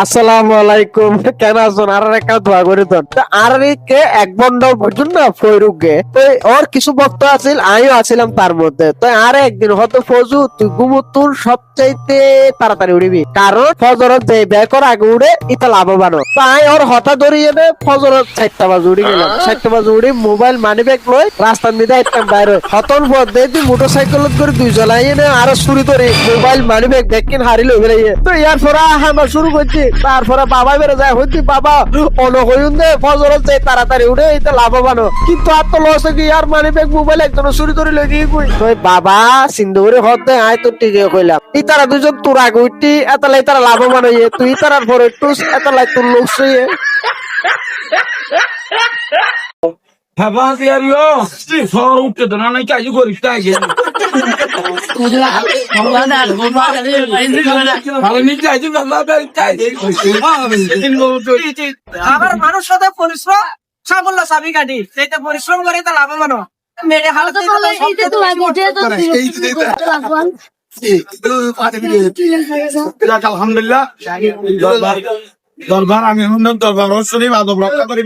আসসালামু আলাইকুম, কেন আছেন? আর একটা দোয়া করে দেন। আর কে এক বন্ডল বুঝুন না ফয়রুক গে তো ওর কিছু ভক্ত আছিল, আমিও আছিলাম তার মধ্যে। তো আর একদিন হয়তো ফজু তুই ঘুমুতুর সবচাইতে তাড়াতাড়ি উড়িবি, কারণ ফজরত যে বেকর আগে উড়ে ইতা লাভবান। তো আমি ওর হঠাৎ ধরিয়ে নে ফজরত 4টা বাজে উড়ি গেলাম। 4টা বাজে উড়ি মোবাইল মানি ব্যাগ লই রাস্তার মধ্যে একদম বাইরে হতন পর দেখি মোটরসাইকেল করে দুই জ্বলাই এনে আরো চুরি করে মোবাইল মানি ব্যাগ দেখেন হারিলে বেরিয়ে। তো ইয়ার পরে হামা শুরু করছি। তারপরে বাবা বেড়ে যায় হইতি বাবা অনহইন দে ফজরত যাই তাড়াতাড়ি উঠে এটা লাভবান, কিন্তু আর তো লস কি আর মানি ব্যাগ মোবাইল একজন চুরি করে লই গিয়ে কই। তো বাবা সিন্ধুরে হতে আয় তো টিকে কইলাম ই তারা দুজন তোর আগে উঠতি এতলাই তারা লাভবান হইয়ে তুই তারার পরে একটু এতলাই তোর লোক হইয়ে। Hebat ya lo, sorun ke dana naik aja gue rita aja. Kalau nikah aja nggak ada rita aja. আবার মানুষ সাথে পরিশ্রম সাফল্য চাবি কাঠি, সেইটা পরিশ্রম করে তা লাভবান মেরে হালতে Alhamdulillah. Darbaan আমি হুন্ডন দরবার শরীফ আদব রক্ষা করিবে।